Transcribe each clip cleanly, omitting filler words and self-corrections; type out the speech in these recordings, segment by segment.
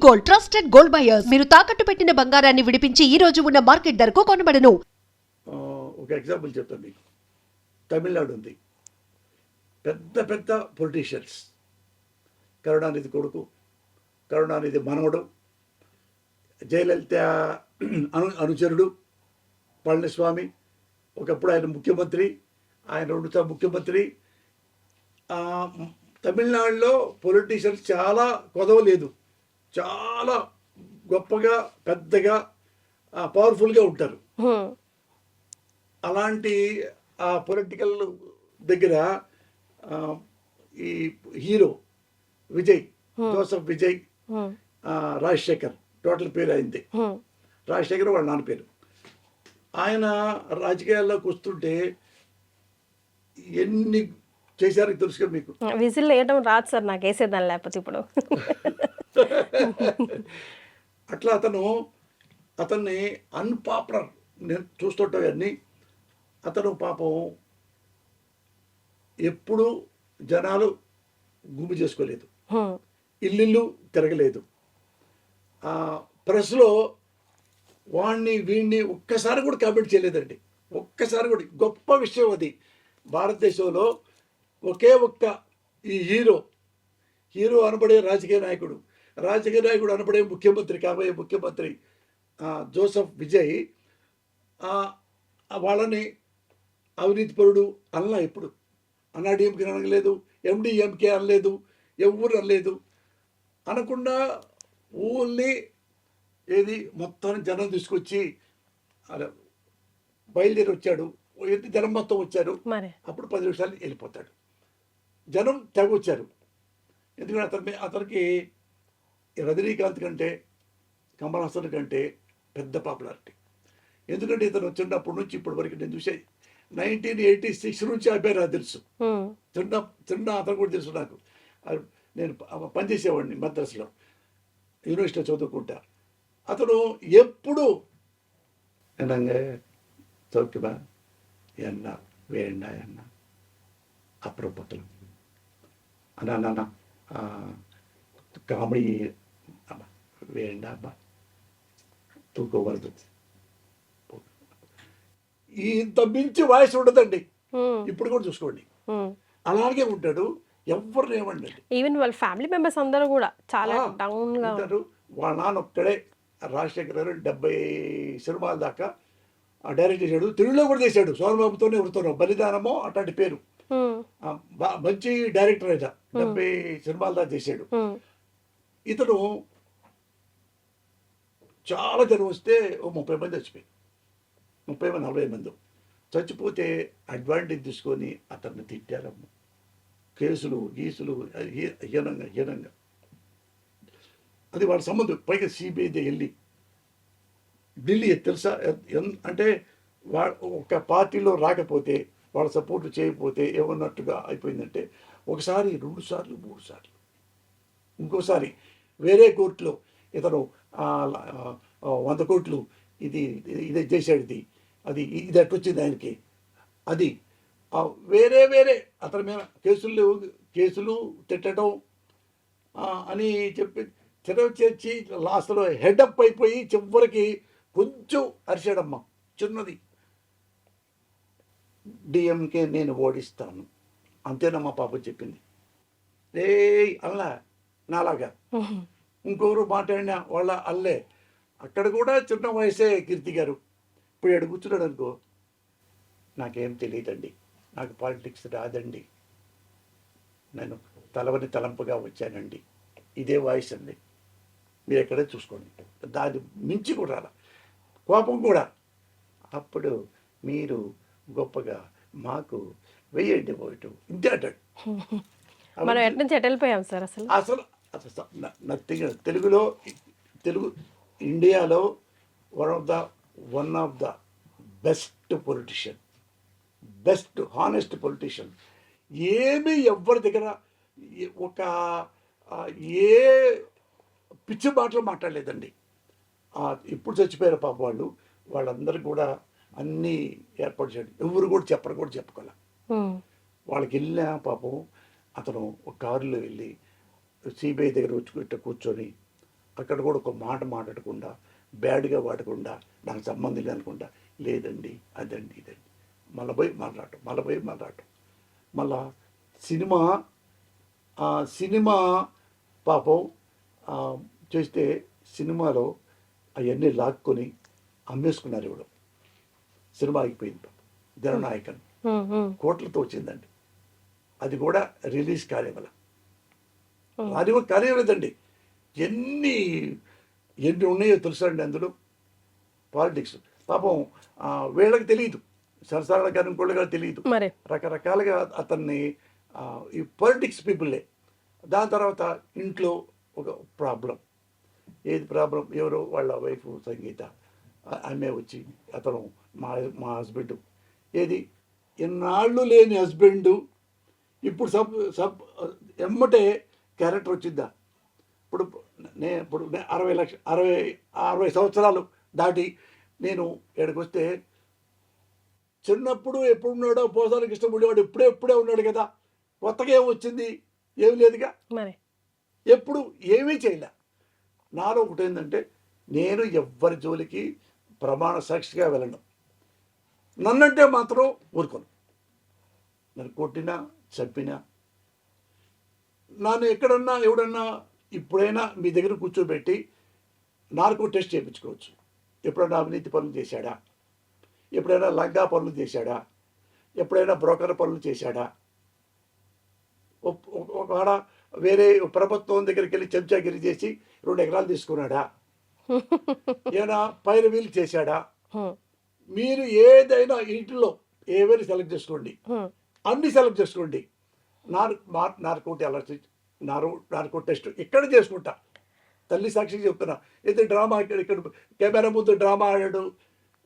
Gold, trusted gold buyers. మీరు తాకట్టు పెట్టిన బంగారాన్ని విడిపించి ఈ రోజు ఉన్న మార్కెట్ ధరకు కొనబడను. ఒక ఎగ్జాంపుల్ చెప్తాను మీకు. తమిళనాడు ఉంది, పెద్ద పెద్ద పొలిటీషియన్స్, కరుణానిధి కొడుకు, కరుణానిధి మనవడు, జయలలిత అనుచరుడు పళనిస్వామి, ఒకప్పుడు ఆయన ముఖ్యమంత్రి, ఆయన 2 సార్లు ముఖ్యమంత్రి. తమిళనాడులో పొలిటీషియన్స్ చాలా కొదవలేదు, చాలా గొప్పగా పెద్దగా పవర్ఫుల్గా ఉంటారు. అలాంటి ఆ పొలిటికల్ దగ్గర ఈ hero Vijay, Joseph Vijay, Rajasekhar, total పేరు అయింది రాజశేఖర్, వాళ్ళ నాన్న పేరు. ఆయన రాజకీయాల్లోకి వస్తుంటే ఎన్ని చేశారో తెలుసుగా మీకు. విజిల్ వేయడం రాదు సార్, నాకు వేసేదాన్ని లేకపోతే ఇప్పుడు. అట్లా అతన్ని అన్పాపులర్ నేను చూస్తుంటాన్ని. అతను పాపం ఎప్పుడు జనాలు గుమి చేసుకోలేదు, ఇల్లు తిరగలేదు. ప్రెస్లో వీడిని ఒక్కసారి కూడా కామెంట్ చేయలేదండి, ఒక్కసారి కూడా. గొప్ప విషయం అది. భారతదేశంలో ఒకే ఒక్క ఈ హీరో అనబడే రాజకీయ నాయకుడు అనబడే ముఖ్యమంత్రి, కాబోయే ముఖ్యమంత్రి జోసెఫ్ విజయ్ వాళ్ళని అవినీతిపరుడు అనలా. ఎప్పుడు అన్నాడీఎంకే అనలేదు, ఎండిఎంకే అనలేదు, ఎవరు అనలేదు. అనకుండా ఓన్లీ ఏది మొత్తం జనం తీసుకొచ్చి బయలుదేరి వచ్చాడు. జనం మొత్తం వచ్చారు, అప్పుడు 10 నిమిషాలు వెళ్ళిపోతాడు. జనం తెగ వచ్చారు. ఎందుకంటే అతనికి రజనీకాంత్ కంటే, కమల్ హాసన్ కంటే పెద్ద పాపులారిటీ. ఎందుకంటే ఇతను వచ్చినప్పటి నుంచి ఇప్పటి వరకు నేను చూసే 1986 నుంచి అబ్బాయి నాకు తెలుసు. చిన్న అతను కూడా తెలుసు నాకు. నేను పనిచేసేవాడిని మద్రాసులో, యూనివర్సిటీలో చదువుకుంటా. అతను ఎప్పుడు చౌక్యమా ఎన్న వేయండ ఎన్న అప్పుడు పొత్తులు అన్న కామెడీ వేయండ అబ్బా తూకోవలదు. ఇంత మించి వాయిస్ ఉండదండి. ఇప్పుడు కూడా చూసుకోండి, అలాగే ఉంటాడు. ఎవరు ఏమండి, ఈవెన్ వాళ్ళ ఫ్యామిలీ మెంబర్స్ అందరూ కూడా చాలా డౌన్ గా ఉంటారు. వాళ్ళ నాన్న ఒక్కడే రాజశేఖర్ గారు 70 సినిమాల దాకా డైరెక్ట్ చేశాడు. తెలుగులో కూడా చేశాడు, సోమబాబుతోనే ఎవరితోనో బలిదానమో అట్లాంటి పేరు. మంచి డైరెక్టర్ అయితే 70 సినిమాల దాకా చేశాడు. ఇతను చాలా జనం వస్తే 30 మంది చచ్చిపోయారు, 30-40 మంది చచ్చిపోతే అడ్వాంటేజ్ తీసుకొని అతన్ని తిట్టారమ్మ. కేసులు హీనంగా అది వాళ్ళ సంబంధం. పైగా సిబిఐ వెళ్ళి ఢిల్లీ తెలుసా, అంటే ఒక పార్టీలో రాకపోతే, వాళ్ళ సపోర్ట్ చేయకపోతే ఏమన్నట్టుగా అయిపోయిందంటే, ఒకసారి 2 సార్లు 3 సార్లు, ఇంకోసారి వేరే కోర్టులో ఇతను 100 కోట్లు ఇది చేశాడు, ఇది అట్టొచ్చింది ఆయనకి, అది వేరే అతని మీద కేసులు తిట్టడం అని చెప్పి చేర్చి లాస్ట్లో హెడప్ అయిపోయి చివరికి కొంచెం అరిచాడమ్మా, చిన్నది. డిఎంకే నేను ఓడిస్తాను అంతేనమ్మా పాప చెప్పింది. అల్లా నాలాగా ఇంకొకరు మాట్లాడినా వాళ్ళ అల్లే. అక్కడ కూడా చిన్న వయసే కీర్తి గారు. ఇప్పుడు ఎక్కడ కూర్చున్నాడు అనుకో, నాకేం తెలియదండి, నాకు పాలిటిక్స్ రాదండి, నేను తలంపుగా వచ్చానండి, ఇదే వాయిస్ అండి. మీరు ఎక్కడే చూసుకోండి, దాన్ని మించి కూడా రాలా, కోపం కూడా. అప్పుడు మీరు గొప్పగా మాకు వెయ్యండి ఓటు ఇంతే అంటాడు. మనం ఎట్లా నుంచి వెళ్ళిపోయాం సార్. అసలు నథింగ్. తెలుగు ఇండియాలో one of the best politician, best honest politician. ఏమీ ఎవ్వరి దగ్గర ఏ పిచ్చి మాటలు మాట్లాడలేదండి. ఇప్పుడు చచ్చిపోయారు పాప వాళ్ళందరూ కూడా అన్నీ ఏర్పాటు చేయడం, ఎవరు కూడా చెప్పుకోలే. వాళ్ళకి వెళ్ళిన పాపం అతను ఒక కారులో వెళ్ళి సిబిఐ దగ్గర వచ్చి కూర్చొని అక్కడ కూడా ఒక మాట మాట్లాడకుండా బ్యాడ్గా వాడకుండా నాకు సంబంధం లేదనుకుంటా, లేదండి అదండి ఇదండి, మళ్ళీ పోయి మాట్లాడటం. మళ్ళా సినిమా పాపం చేస్తే సినిమాలో అవన్నీ లాక్కొని అమ్మేసుకున్నారు. ఇవ్వడం సినిమా ఆగిపోయింది. పాపం జననాయకన్ కోట్లతో వచ్చిందండి. అది కూడా రిలీజ్ కానివ్వాల. అది కూడా కానివ్వలేదండి. ఎన్ని ఉన్నాయో తెలుసండి అందులో పాలిటిక్స్. పాపం వీళ్ళకి తెలియదు, సరసాల గారి ఇంకోళ్ళగా తెలియదు. రకరకాలుగా అతన్ని ఈ పొలిటిక్స్ పీపుల్లే. దాని తర్వాత ఇంట్లో ఒక ప్రాబ్లం. ఏది ప్రాబ్లం? ఎవరో వాళ్ళ వైఫ్ సంగీత ఆమె వచ్చి అతను మా హస్బెండ్, ఏది ఎన్నాళ్ళు లేని హస్బెండు ఇప్పుడు ఎమ్మటే క్యారెక్టర్ వచ్చిద్దా? ఇప్పుడు 60 సంవత్సరాలు దాటి నేను ఇక్కడికి వస్తే, చిన్నప్పుడు ఎప్పుడున్నాడో పోసానికి ఇష్టపడేవాడు ఇప్పుడే ఉన్నాడు కదా, కొత్తగా ఏం వచ్చింది? ఏమి లేదుగా. ఎప్పుడు ఏమీ చేయలే. నాలో ఒకటి ఏంటంటే, నేను ఎవ్వరి జోలికి ప్రమాణ సాక్షిగా వెళ్ళను. నన్నంటే మాత్రం ఊరుకోను. నన్ను కొట్టినా చంపినా, నన్ను ఎక్కడన్నా ఎవడన్నా ఇప్పుడైనా మీ దగ్గర కూర్చోబెట్టి నార్కో టెస్ట్ చేయించుకోవచ్చు. ఎప్పుడైనా అవినీతి పనులు చేశాడా? ఎప్పుడైనా లంగా పనులు చేశాడా? ఎప్పుడైనా బ్రోకర్ పనులు చేశాడా? ఒక వేరే ప్రభుత్వం దగ్గరికి వెళ్ళి చెంచాగిరి చేసి 2 ఎకరాలు తీసుకున్నాడా? ఏమైనా పైరవీలు చేశాడా? మీరు ఏదైనా ఇంట్లో ఏవైనా సెలెక్ట్ చేసుకోండి, అన్ని సెలెక్ట్ చేసుకోండి. నార్కో టెస్ట్ ఇక్కడ చేసుకుంటా. తల్లి సాక్షిగా చెప్తున్నా. అయితే డ్రామా ఇక్కడ కెమెరా ముందు డ్రామా ఆడాడు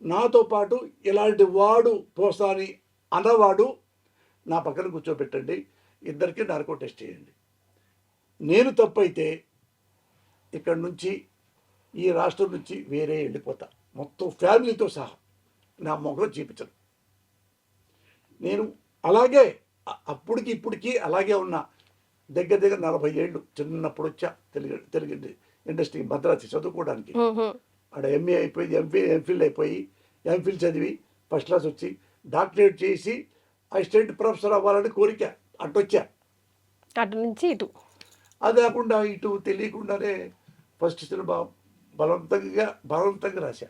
నాతో పాటు ఇలాంటి వాడు పోసాని అన్నవాడు నా పక్కన కూర్చోబెట్టండి, ఇద్దరికి నార్కో టెస్ట్ చేయండి. నేను తప్పైతే ఇక్కడ నుంచి, ఈ రాష్ట్రం నుంచి వేరే వెళ్ళిపోతా, మొత్తం ఫ్యామిలీతో సహా. నా మొగలు చూపించను. నేను అలాగే అప్పటికి ఇప్పటికీ అలాగే ఉన్నా. దగ్గర 40 ఏళ్ళు. చిన్నప్పుడు వచ్చా తెలుగు ఇండస్ట్రీ మద్రాసు చదువుకోవడానికి. ఆడ ఎంఏ అయిపోయి ఎంఫిల్ అయిపోయి ఎంఫిల్ చదివి ఫస్ట్ క్లాస్ వచ్చి డాక్టరేట్ చేసి అసిస్టెంట్ ప్రొఫెసర్ అవ్వాలని కోరిక. అటొచ్చా. అటు నుంచి ఇటు. అది కాకుండా ఇటు తెలియకుండానే ఫస్ట్ సినిమా బలవంతంగా రాశా.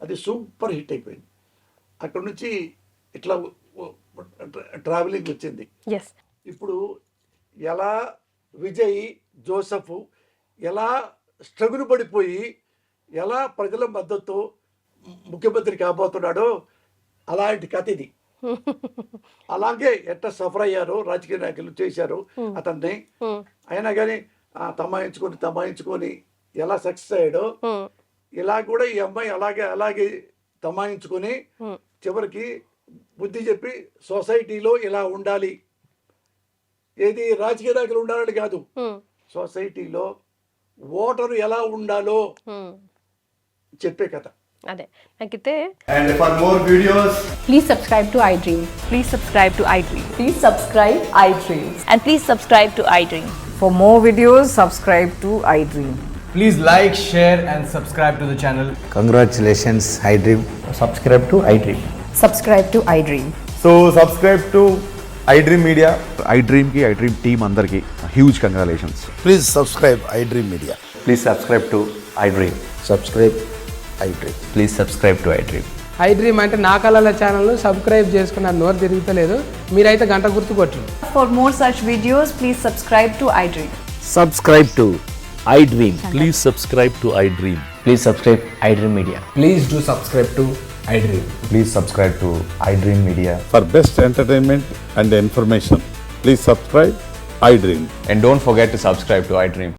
అది సూపర్ హిట్ అయిపోయింది. అక్కడ నుంచి ఇట్లా ట్రావెలింగ్ వచ్చింది. ఇప్పుడు ఎలా విజయ్ జోసెఫ్ ఎలా స్ట్రగుల్ పడిపోయి ఎలా ప్రజల మద్దతు ముఖ్యమంత్రి కాబోతున్నాడో అలాంటి కథ ఇది. అలాగే ఎట్లా సఫర్ అయ్యారో రాజకీయ నాయకులు చేశారు అతన్ని. అయినా కానీ తమాయించుకొని ఎలా సక్సెస్ అయ్యాడో, ఇలా కూడా ఈ అమ్మాయి అలాగే తమాయించుకొని చివరికి బుద్ధి చెప్పి సొసైటీలో ఇలా ఉండాలి. ఏది రాజకీయ నాయకులు ఉండాలని కాదు, సొసైటీలో ఓటరు ఎలా ఉండాలో చెప్పే కథ. అదే నాకైతే. And for more videos, Please subscribe to iDream. Please subscribe to iDream. Please subscribe iDream. And please subscribe to iDream. For more videos, subscribe to iDream. please like, share and subscribe to the channel. Congratulations, iDream. Subscribe to iDream. Subscribe to iDream. So subscribe to iDream Media. iDream team andarki huge congratulations. Please subscribe iDream Media. Please subscribe to iDream. Subscribe iDream. Please subscribe to iDream. iDream అంటే నా కళల ఛానల్ను subscribe చేసుకున్న నోరు తిరుగుతలేదు. మీరైతే గంట గుర్తు కొట్టండి. For more such videos, please subscribe to iDream. Subscribe to iDream. Please subscribe to iDream. Please subscribe iDream Media. Please do subscribe to iDream. Please subscribe to iDream Media. For best entertainment and information, please subscribe iDream. And don't forget to subscribe to iDream.